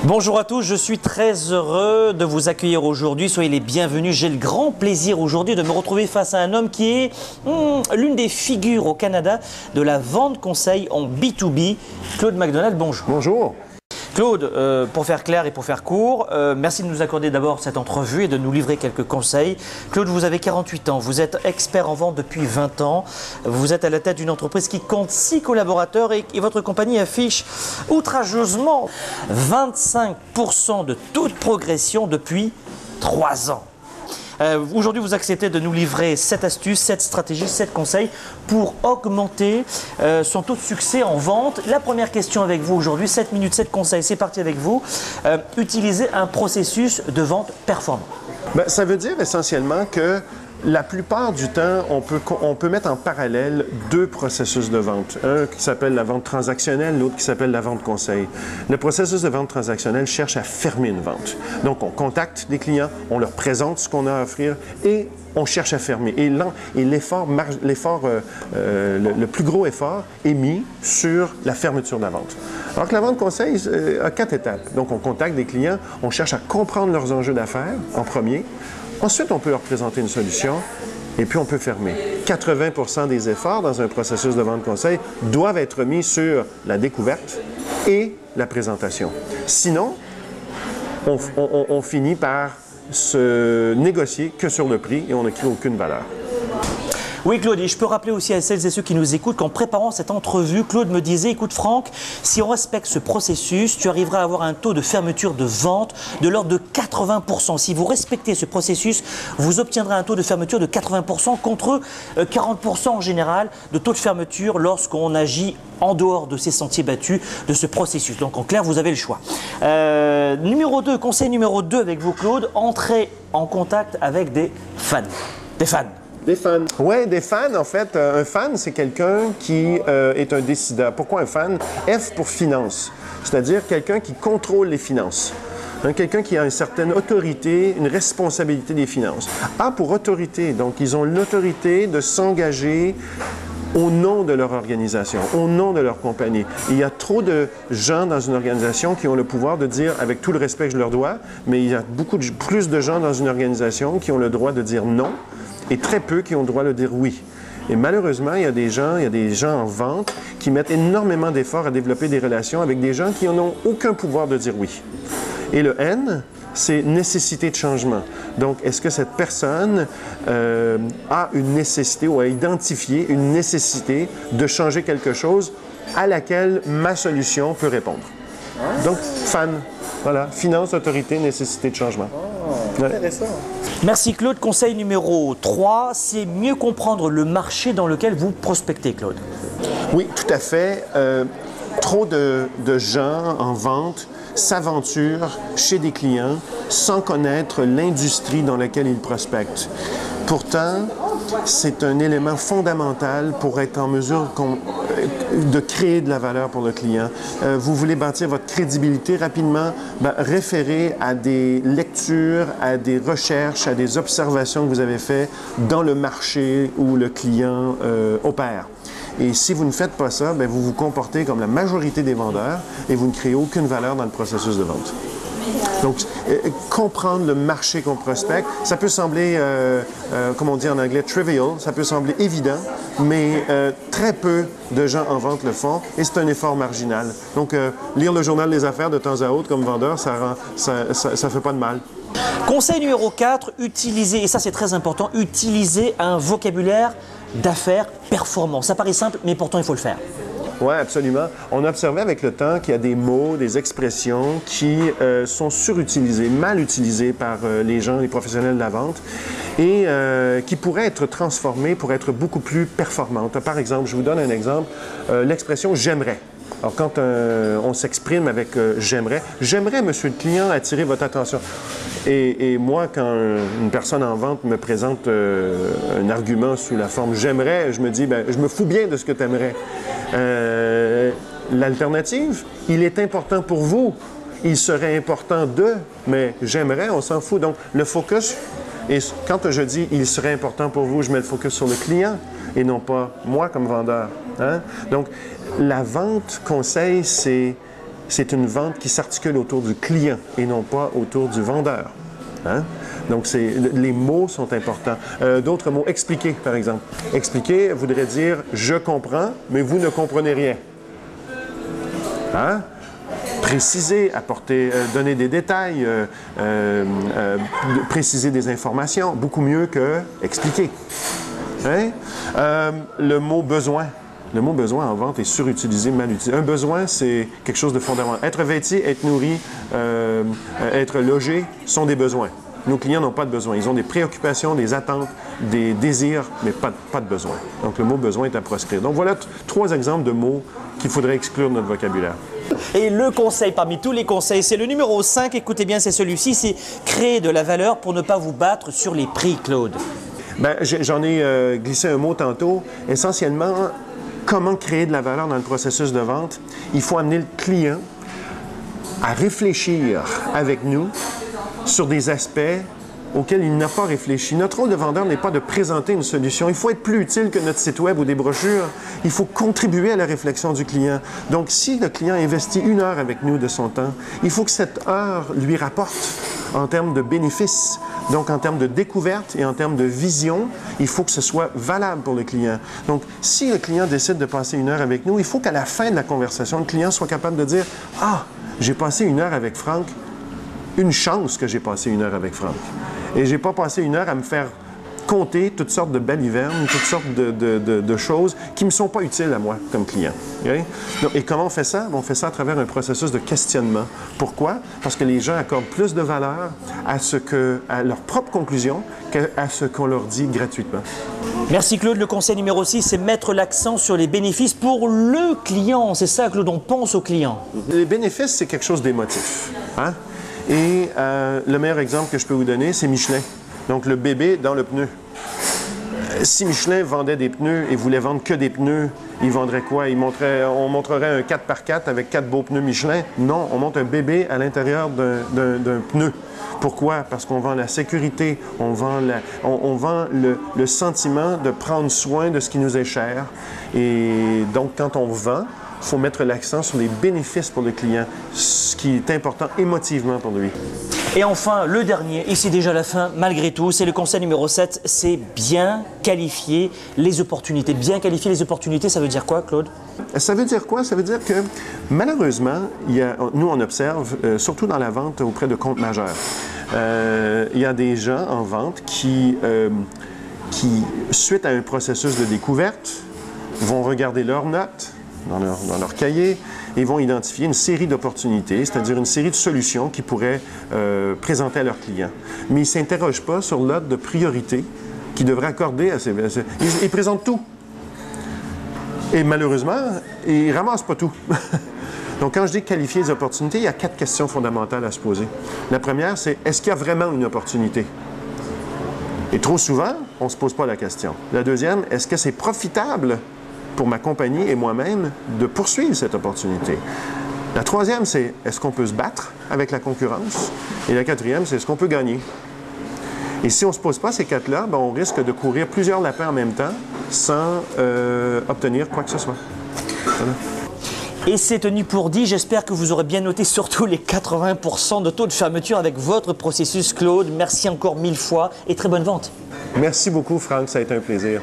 Bonjour à tous, je suis très heureux de vous accueillir aujourd'hui. Soyez les bienvenus. J'ai le grand plaisir aujourd'hui de me retrouver face à un homme qui est l'une des figures au Canada de la vente conseil en B2B. Claude McDonald, bonjour. Bonjour. Claude, pour faire clair et pour faire court, merci de nous accorder d'abord cette entrevue et de nous livrer quelques conseils. Claude, vous avez 48 ans, vous êtes expert en vente depuis 20 ans, vous êtes à la tête d'une entreprise qui compte 6 collaborateurs et votre compagnie affiche outrageusement 25% de taux de progression depuis 3 ans. Aujourd'hui, vous acceptez de nous livrer 7 astuces, 7 stratégies, 7 conseils pour augmenter son taux de succès en vente. La première question avec vous aujourd'hui, 7 minutes, 7 conseils, c'est parti avec vous. Utiliser un processus de vente performant. Bien, ça veut dire essentiellement que la plupart du temps, on peut mettre en parallèle deux processus de vente. Un qui s'appelle la vente transactionnelle, l'autre qui s'appelle la vente conseil. Le processus de vente transactionnelle cherche à fermer une vente. Donc, on contacte des clients, on leur présente ce qu'on a à offrir et on cherche à fermer. Et le plus gros effort est mis sur la fermeture de la vente. Alors que la vente conseil a 4 étapes. Donc, on contacte des clients, on cherche à comprendre leurs enjeux d'affaires en premier. Ensuite, on peut leur présenter une solution et puis on peut fermer. 80% des efforts dans un processus de vente conseil doivent être mis sur la découverte et la présentation. Sinon, on finit par se négocier que sur le prix et on ne crée aucune valeur. Oui, Claude, et je peux rappeler aussi à celles et ceux qui nous écoutent qu'en préparant cette entrevue, Claude me disait, écoute Franck, si on respecte ce processus, tu arriveras à avoir un taux de fermeture de vente de l'ordre de 80%. Si vous respectez ce processus, vous obtiendrez un taux de fermeture de 80% contre 40% en général de taux de fermeture lorsqu'on agit en dehors de ces sentiers battus de ce processus. Donc en clair, vous avez le choix. Numéro 2, conseil numéro 2 avec vous, Claude, entrez en contact avec des fans. Des fans. Des fans. Oui, des fans, en fait. Un fan, c'est quelqu'un qui est un décideur. Pourquoi un fan? F pour finance, c'est-à-dire quelqu'un qui contrôle les finances. Quelqu'un qui a une certaine autorité, une responsabilité des finances. A pour autorité, donc ils ont l'autorité de s'engager au nom de leur organisation, au nom de leur compagnie. Il y a trop de gens dans une organisation qui ont le pouvoir de dire, avec tout le respect que je leur dois, mais il y a plus de gens dans une organisation qui ont le droit de dire non, et très peu qui ont le droit de dire oui. Et malheureusement, il y a des gens en vente qui mettent énormément d'efforts à développer des relations avec des gens qui n'ont aucun pouvoir de dire oui. Et le N, c'est nécessité de changement. Donc, est-ce que cette personne a une nécessité ou a identifié une nécessité de changer quelque chose à laquelle ma solution peut répondre? Donc, fan. Voilà, finance, autorité, nécessité de changement. Oh, intéressant. Merci Claude. Conseil numéro 3, c'est mieux comprendre le marché dans lequel vous prospectez, Claude. Oui, tout à fait. Trop de gens en vente s'aventurent chez des clients sans connaître l'industrie dans laquelle ils prospectent. Pourtant, c'est un élément fondamental pour être en mesure de créer de la valeur pour le client. Vous voulez bâtir votre crédibilité rapidement, référez à des lectures, à des recherches, à des observations que vous avez faites dans le marché où le client opère. Et si vous ne faites pas ça, vous vous comportez comme la majorité des vendeurs et vous ne créez aucune valeur dans le processus de vente. Donc, comprendre le marché qu'on prospecte, ça peut sembler, comme on dit en anglais, trivial, ça peut sembler évident, mais très peu de gens en vente le font et c'est un effort marginal. Donc, lire le journal des affaires de temps à autre comme vendeur, ça fait pas de mal. Conseil numéro 4, utilisez, et ça c'est très important, utilisez un vocabulaire d'affaires performant. Ça paraît simple, mais pourtant il faut le faire. Oui, absolument. On a observé avec le temps qu'il y a des mots, des expressions qui sont surutilisés, mal utilisés par les gens, les professionnels de la vente et qui pourraient être transformés pour être beaucoup plus performantes. Par exemple, je vous donne un exemple, l'expression « j'aimerais ». Alors, quand on s'exprime avec « j'aimerais, monsieur le client, attirer votre attention ». Et moi, quand une personne en vente me présente un argument sous la forme « j'aimerais », je me dis « je me fous bien de ce que tu aimerais ». L'alternative, il est important pour vous, il serait important de, mais j'aimerais, on s'en fout. Donc, le focus, et quand je dis il serait important pour vous, je mets le focus sur le client et non pas moi comme vendeur. Hein? Donc, la vente conseil, c'est c'est une vente qui s'articule autour du client et non pas autour du vendeur. Hein? Donc, les mots sont importants. D'autres mots, expliquer, par exemple. Expliquer voudrait dire « je comprends, mais vous ne comprenez rien ». Hein? Préciser, apporter, donner des détails, préciser des informations, beaucoup mieux que expliquer. Hein? Le mot « besoin ». Le mot « besoin » en vente est surutilisé, mal utilisé. Un besoin, c'est quelque chose de fondamental. Être vêtu, être nourri, être logé sont des besoins. Nos clients n'ont pas de besoin. Ils ont des préoccupations, des attentes, des désirs, mais pas de besoin. Donc, le mot « besoin » est à proscrire. Donc, voilà 3 exemples de mots qu'il faudrait exclure de notre vocabulaire. Et le conseil parmi tous les conseils, c'est le numéro 5. Écoutez bien, c'est celui-ci, c'est créer de la valeur pour ne pas vous battre sur les prix, Claude. Bien, j'en ai glissé un mot tantôt. Essentiellement, comment créer de la valeur dans le processus de vente? Il faut amener le client à réfléchir avec nous sur des aspects auxquels il n'a pas réfléchi. Notre rôle de vendeur n'est pas de présenter une solution. Il faut être plus utile que notre site web ou des brochures. Il faut contribuer à la réflexion du client. Donc, si le client investit 1 heure avec nous de son temps, il faut que cette heure lui rapporte en termes de bénéfices. Donc, en termes de découverte et en termes de vision, il faut que ce soit valable pour le client. Donc, si le client décide de passer 1 heure avec nous, il faut qu'à la fin de la conversation, le client soit capable de dire « Ah, j'ai passé 1 heure avec Franck. Une chance que j'ai passé 1 heure avec Franck. Et j'ai pas passé 1 heure à me faire compter toutes sortes de balivernes, toutes sortes de choses qui ne me sont pas utiles à moi comme client. Okay? Donc, et comment on fait ça? On fait ça à travers un processus de questionnement. Pourquoi? Parce que les gens accordent plus de valeur à leur propre conclusion qu'à ce qu'on leur dit gratuitement. Merci Claude. Le conseil numéro 6, c'est mettre l'accent sur les bénéfices pour le client. C'est ça, Claude, on pense au client. Les bénéfices, c'est quelque chose d'émotif. Hein? Et le meilleur exemple que je peux vous donner, c'est Michelin. Donc, le bébé dans le pneu. Si Michelin vendait des pneus et voulait vendre que des pneus, il vendrait quoi? On montrerait un 4x4 avec 4 beaux pneus Michelin? Non, on monte un bébé à l'intérieur d'un pneu. Pourquoi? Parce qu'on vend la sécurité, on vend le sentiment de prendre soin de ce qui nous est cher. Et donc, quand on vend, il faut mettre l'accent sur les bénéfices pour le client, ce qui est important émotivement pour lui. Et enfin, le dernier, et c'est déjà la fin malgré tout, c'est le conseil numéro 7, c'est bien qualifier les opportunités. Bien qualifier les opportunités, ça veut dire quoi, Claude? Ça veut dire quoi? Ça veut dire que, malheureusement, nous, on observe, surtout dans la vente auprès de comptes majeurs, il y a des gens en vente qui, suite à un processus de découverte, vont regarder leurs notes, dans leur cahier, et vont identifier une série d'opportunités, c'est-à-dire une série de solutions qu'ils pourraient présenter à leurs clients. Mais ils ne s'interrogent pas sur l'ordre de priorité qu'ils devraient accorder à ces... Ils présentent tout. Et malheureusement, ils ne ramassent pas tout. Donc, quand je dis qualifier les opportunités, il y a 4 questions fondamentales à se poser. La première, c'est est-ce qu'il y a vraiment une opportunité? Et trop souvent, on ne se pose pas la question. La deuxième, est-ce que c'est profitable pour ma compagnie et moi-même de poursuivre cette opportunité? La troisième, c'est est-ce qu'on peut se battre avec la concurrence? Et la quatrième, c'est est-ce qu'on peut gagner? Et si on ne se pose pas ces 4-là, ben on risque de courir plusieurs lapins en même temps sans obtenir quoi que ce soit. Voilà. Et c'est tenu pour dit, j'espère que vous aurez bien noté surtout les 80% de taux de fermeture avec votre processus, Claude. Merci encore 1000 fois et très bonne vente. Merci beaucoup, Franck, ça a été un plaisir.